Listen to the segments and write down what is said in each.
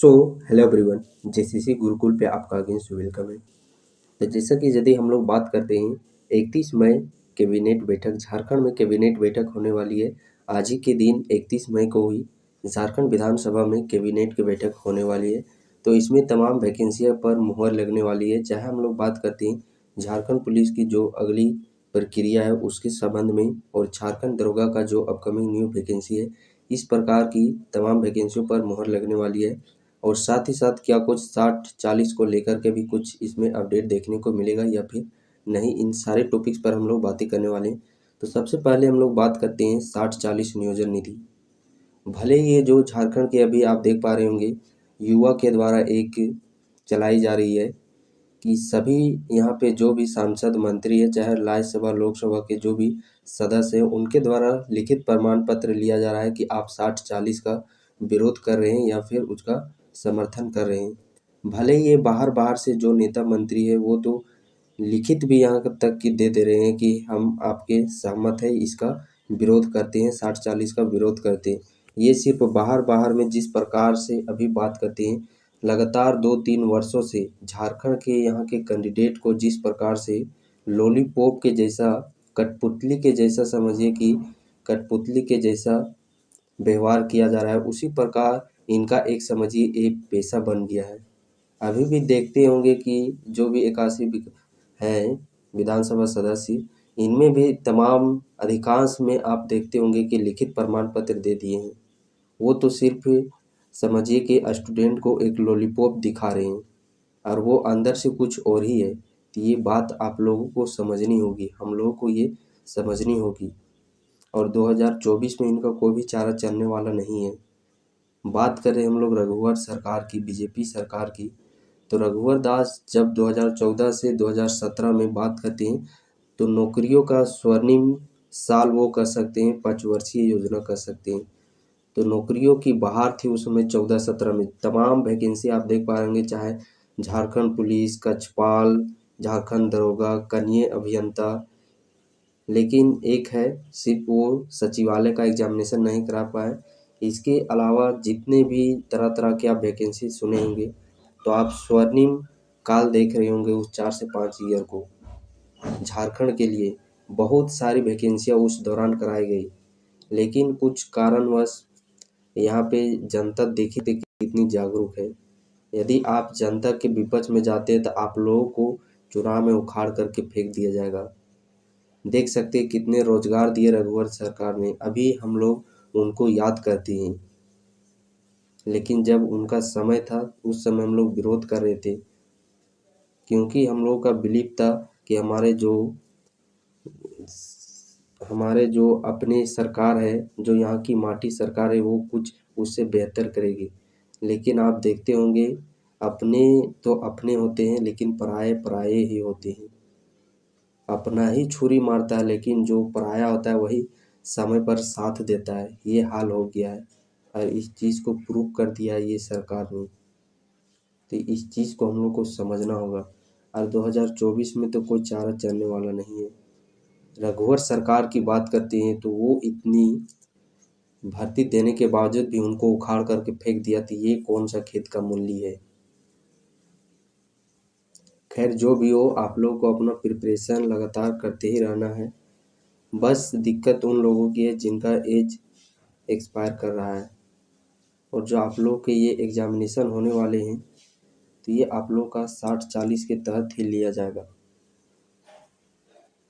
So hello everyone, JCC Gurukul पे आपका again welcome है। तो जैसा कि यदि हम लोग बात करते हैं 31 मई कैबिनेट बैठक, झारखंड में कैबिनेट बैठक होने वाली है। आज ही के दिन 31 मई को हुई झारखंड विधानसभा में कैबिनेट की बैठक होने वाली है। तो इसमें तमाम वैकेंसियों पर मुहर लगने वाली है। चाहे हम लोग बात करते हैं झारखंड पुलिस की जो अगली प्रक्रिया है उसके संबंध में, और झारखंड दरोगा का जो अपकमिंग न्यू वैकेंसी है, इस प्रकार की तमाम वैकेंसियों पर मुहर लगने वाली है। और साथ ही साथ क्या कुछ 60-40 को लेकर के भी कुछ इसमें अपडेट देखने को मिलेगा या फिर नहीं, इन सारे टॉपिक्स पर हम लोग बातें करने वाले हैं। तो सबसे पहले हम लोग बात करते हैं 60-40 नियोजन निधि। भले ही ये जो झारखंड के अभी आप देख पा रहे होंगे युवा के द्वारा एक चलाई जा रही है कि सभी यहाँ पे जो भी सांसद मंत्री है, चाहे राज्यसभा लोकसभा के जो भी सदस्य हैं, उनके द्वारा लिखित प्रमाण पत्र लिया जा रहा है कि आप 60-40 का विरोध कर रहे हैं या फिर उसका समर्थन कर रहे हैं। भले ही ये बाहर से जो नेता मंत्री है वो तो लिखित भी यहाँ तक कि दे रहे हैं कि हम आपके सहमत है, इसका विरोध करते हैं, 60-40 का विरोध करते हैं। ये सिर्फ बाहर में जिस प्रकार से अभी बात करते हैं, लगातार 2-3 वर्षों से झारखंड के यहाँ के कैंडिडेट को जिस प्रकार से लॉलीपॉप के जैसा, कठपुतली के जैसा, समझिए कि कठपुतली के जैसा व्यवहार किया जा रहा है, उसी प्रकार इनका एक समझिए एक पेशा बन गया है। अभी भी देखते होंगे कि जो भी 81 हैं विधानसभा सदस्य, इनमें भी तमाम अधिकांश में आप देखते होंगे कि लिखित प्रमाण पत्र दे दिए हैं। वो तो सिर्फ समझिए कि स्टूडेंट को एक लॉलीपॉप दिखा रहे हैं और वो अंदर से कुछ और ही है। तो ये बात आप लोगों को समझनी होगी, हम लोगों को ये समझनी होगी। और 2024 में इनका कोई भी चारा चलने वाला नहीं है। बात करें हम लोग रघुवर सरकार की, बीजेपी सरकार की, तो रघुवर दास जब 2014 से 2017 में बात करते हैं तो नौकरियों का स्वर्णिम साल वो कर सकते हैं, 5 वर्षीय योजना कर सकते हैं। तो नौकरियों की बहार थी उस समय 14-17 में। तमाम वैकेंसी आप देख पाएंगे, चाहे झारखंड पुलिस, कक्षपाल, झारखंड दरोगा, कनीय अभियंता। लेकिन एक है, सिर्फ वो सचिवालय का एग्जामिनेशन नहीं करा पाए। इसके अलावा जितने भी तरह के आप वैकेंसी सुने होंगे, तो आप स्वर्णिम काल देख रहे होंगे उस 4 से 5 ईयर को। झारखंड के लिए बहुत सारी वैकेंसियाँ उस दौरान कराई गई, लेकिन कुछ कारणवश यहाँ पे जनता देखी थी कितनी जागरूक है। यदि आप जनता के विपक्ष में जाते हैं तो आप लोगों को चुनाव में उखाड़ करके फेंक दिया जाएगा। देख सकते हैं कितने रोजगार दिए रघुवर सरकार ने, अभी हम लोग उनको याद करते हैं। लेकिन जब उनका समय था उस समय हम लोग विरोध कर रहे थे, क्योंकि हम लोगों का बिलीव था कि हमारे जो अपनी सरकार है, जो यहाँ की माटी सरकार है, वो कुछ उससे बेहतर करेगी। लेकिन आप देखते होंगे अपने तो अपने होते हैं लेकिन पराये पराये ही होते हैं। अपना ही छुरी मारता है लेकिन जो पराया होता है वही समय पर साथ देता है। ये हाल हो गया है और इस चीज़ को प्रूव कर दिया है ये सरकार ने। तो इस चीज़ को हम लोग को समझना होगा। और 2024 में तो कोई चारा चलने वाला नहीं है। रघुवर सरकार की बात करते हैं तो वो इतनी भर्ती देने के बावजूद भी उनको उखाड़ करके फेंक दिया, तो ये कौन सा खेत का मूली है। खैर जो भी हो, आप लोगों को अपना प्रिपरेशन लगातार करते ही रहना है। बस दिक्कत उन लोगों की है जिनका एज एक्सपायर कर रहा है, और जो आप लोग के ये एग्जामिनेशन होने वाले हैं तो ये आप लोग का 60-40 के तहत ही लिया जाएगा।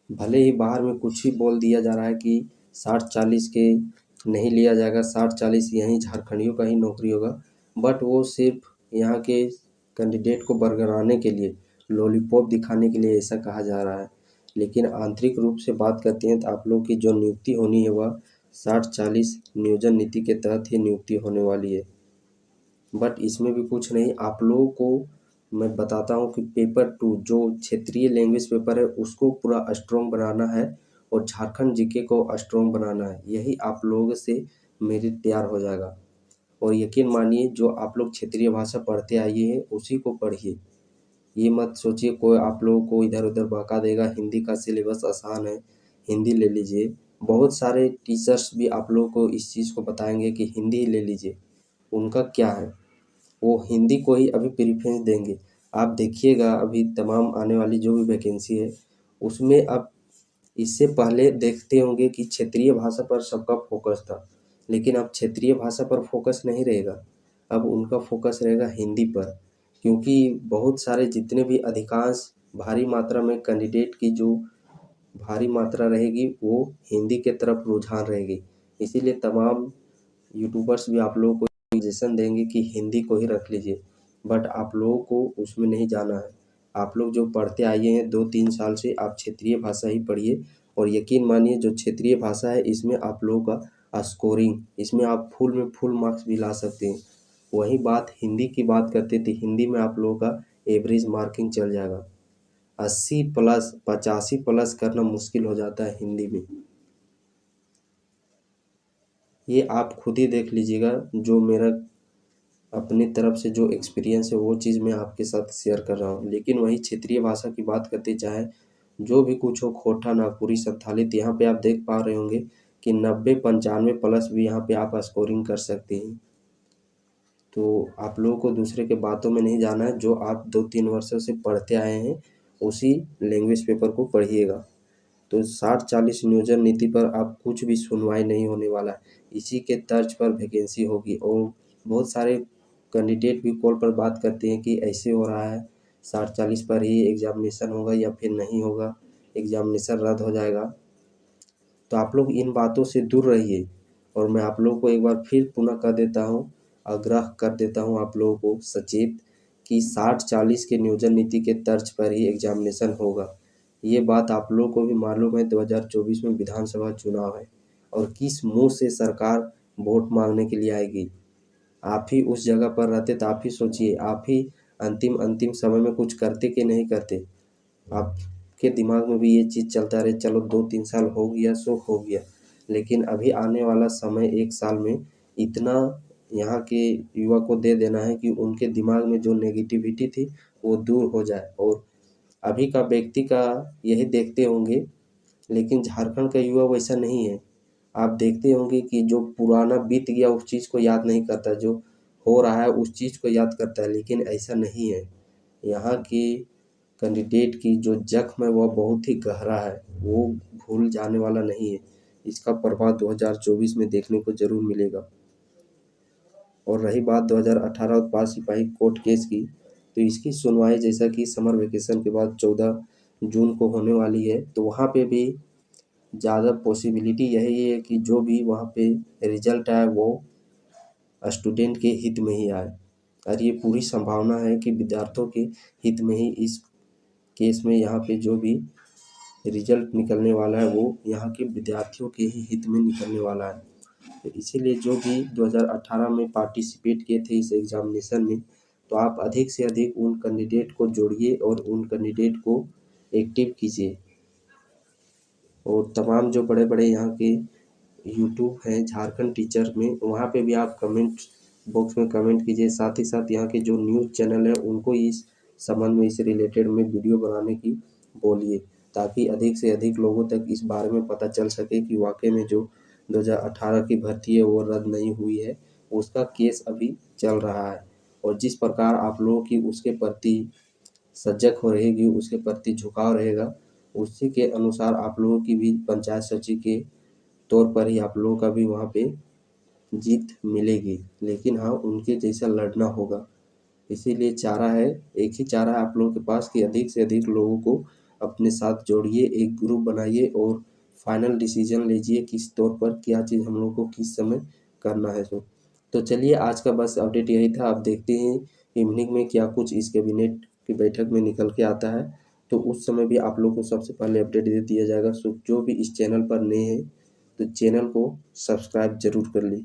भले ही बाहर में कुछ ही बोल दिया जा रहा है कि 60-40 के नहीं लिया जाएगा, 60-40 यहीं झारखंडियों का ही नौकरी होगा, बट वो सिर्फ यहाँ के कैंडिडेट को बरगराने के लिए, लॉलीपॉप दिखाने के लिए ऐसा कहा जा रहा है। लेकिन आंतरिक रूप से बात करते हैं तो आप लोग की जो नियुक्ति होनी है वह 60-40 नियोजन नीति के तहत ही नियुक्ति होने वाली है। बट इसमें भी कुछ नहीं, आप लोगों को मैं बताता हूँ कि पेपर 2 जो क्षेत्रीय लैंग्वेज पेपर है उसको पूरा स्ट्रॉन्ग बनाना है और झारखंड जीके को स्ट्रॉन्ग बनाना है। यही आप लोगों से मेरिट तैयार हो जाएगा। और यकीन मानिए जो आप लोग क्षेत्रीय भाषा पढ़ते आइए हैं उसी को पढ़िए। ये मत सोचिए कोई आप लोगों को इधर उधर बहका देगा, हिंदी का सिलेबस आसान है, हिंदी ले लीजिए। बहुत सारे टीचर्स भी आप लोगों को इस चीज़ को बताएंगे कि हिंदी ही ले लीजिए। उनका क्या है, वो हिंदी को ही अभी प्रेफ़रेंस देंगे। आप देखिएगा अभी तमाम आने वाली जो भी वैकेंसी है, उसमें अब इससे पहले देखते होंगे कि क्षेत्रीय भाषा पर सबका फ़ोकस था, लेकिन अब क्षेत्रीय भाषा पर फ़ोकस नहीं रहेगा, अब उनका फ़ोकस रहेगा हिंदी पर। क्योंकि बहुत सारे जितने भी अधिकांश भारी मात्रा में कैंडिडेट की जो भारी मात्रा रहेगी, वो हिंदी के तरफ रुझान रहेगी। इसीलिए तमाम यूट्यूबर्स भी आप लोगों को सजेशन देंगे कि हिंदी को ही रख लीजिए, बट आप लोगों को उसमें नहीं जाना है। आप लोग जो पढ़ते आए हैं 2-3 साल से, आप क्षेत्रीय भाषा ही पढ़िए और यकीन मानिए जो क्षेत्रीय भाषा है इसमें आप लोगों का स्कोरिंग, इसमें आप फुल में फुल मार्क्स भी ला सकते हैं। वही बात हिंदी की बात करते थे, हिंदी में आप लोगों का एवरेज मार्किंग चल जाएगा। 80 प्लस 85 प्लस करना मुश्किल हो जाता है हिंदी में। ये आप खुद ही देख लीजिएगा, जो मेरा अपनी तरफ से जो एक्सपीरियंस है वो चीज़ मैं आपके साथ शेयर कर रहा हूँ। लेकिन वही क्षेत्रीय भाषा की बात करते, चाहे जो भी कुछ हो, खोटा, नागपुरी, संथालित, यहाँ पे आप देख पा रहे होंगे कि 90-95 प्लस भी यहाँ पे आप स्कोरिंग कर सकते हैं। तो आप लोगों को दूसरे के बातों में नहीं जाना है, जो आप 2-3 वर्षों से पढ़ते आए हैं उसी लैंग्वेज पेपर को पढ़िएगा। तो 60-40 नियोजन नीति पर अब कुछ भी सुनवाई नहीं होने वाला है। इसी के तर्ज पर वैकेंसी होगी और बहुत सारे कैंडिडेट भी कॉल पर बात करते हैं कि ऐसे हो रहा है, 60-40 पर ही एग्ज़ामिनेशन होगा या फिर नहीं होगा, एग्ज़ामिनेशन रद्द हो जाएगा। तो आप लोग इन बातों से दूर रहिए और मैं आप लोगों को एक बार फिर पुनः कह देता हूँ, आग्रह कर देता हूँ आप लोगों को सचेत कि 60-40 के नियोजन नीति के तर्ज पर ही एग्ज़ामिनेशन होगा। ये बात आप लोगों को भी मालूम है, 2024 में विधानसभा चुनाव है और किस मुँह से सरकार वोट मांगने के लिए आएगी। आप ही उस जगह पर रहते तो आप ही सोचिए, आप ही अंतिम समय में कुछ करते कि नहीं करते। आपके दिमाग में भी ये चीज़ चलता रहे, चलो 2-3 साल हो गया सो हो गया, लेकिन अभी आने वाला समय 1 साल में इतना यहाँ के युवा को दे देना है कि उनके दिमाग में जो नेगेटिविटी थी वो दूर हो जाए। और अभी का व्यक्ति का यही देखते होंगे, लेकिन झारखंड का युवा वैसा नहीं है। आप देखते होंगे कि जो पुराना बीत गया उस चीज़ को याद नहीं करता, जो हो रहा है उस चीज़ को याद करता है, लेकिन ऐसा नहीं है। यहाँ की कैंडिडेट की जो ज़ख्म है वह बहुत ही गहरा है, वो भूल जाने वाला नहीं है। इसका प्रभाव 2024 में देखने को ज़रूर मिलेगा। और रही बात 2018 उत्पाद सिपाही कोर्ट केस की, तो इसकी सुनवाई जैसा कि समर वेकेशन के बाद 14 जून को होने वाली है, तो वहाँ पे भी ज़्यादा पॉसिबिलिटी यही है कि जो भी वहाँ पे रिजल्ट आए वो स्टूडेंट के हित में ही आए और ये पूरी संभावना है कि विद्यार्थियों के हित में ही इस केस में यहाँ पे जो भी रिजल्ट निकलने वाला है वो यहाँ के विद्यार्थियों के ही हित में निकलने वाला है। तो इसीलिए जो भी 2018 में पार्टिसिपेट किए थे इस एग्ज़ामिनेशन में, तो आप अधिक से अधिक उन कैंडिडेट को जोड़िए और उन कैंडिडेट को एक्टिव कीजिए। और तमाम जो बड़े-बड़े यहाँ के यूट्यूब हैं झारखंड टीचर में, वहाँ पे भी आप कमेंट बॉक्स में कमेंट कीजिए। साथ ही साथ यहाँ के जो न्यूज़ चैनल हैं उनको इस संबंध में, इससे रिलेटेड में वीडियो बनाने की बोलिए, ताकि अधिक से अधिक लोगों तक इस बारे में पता चल सके कि वाक़ई में जो 2018 की भर्ती है वो रद्द नहीं हुई है, उसका केस अभी चल रहा है। और जिस प्रकार आप लोगों की उसके प्रति सजग हो रहेगी, उसके प्रति झुकाव रहेगा, उसी के अनुसार आप लोगों की भी पंचायत सचिव के तौर पर ही आप लोगों का भी वहाँ पे जीत मिलेगी। लेकिन हाँ, उनके जैसा लड़ना होगा। इसीलिए चारा है, एक ही चारा है आप लोगों के पास कि अधिक से अधिक लोगों को अपने साथ जोड़िए, एक ग्रुप बनाइए और फाइनल डिसीजन लीजिए किस तौर पर क्या चीज़ हम लोगों को किस समय करना है। तो चलिए, आज का बस अपडेट यही था। अब देखते हैं इवनिंग में क्या कुछ इस कैबिनेट की बैठक में निकल के आता है, तो उस समय भी आप लोग को सबसे पहले अपडेट दे दिया जाएगा। सो जो भी इस चैनल पर नए हैं तो चैनल को सब्सक्राइब ज़रूर कर लें।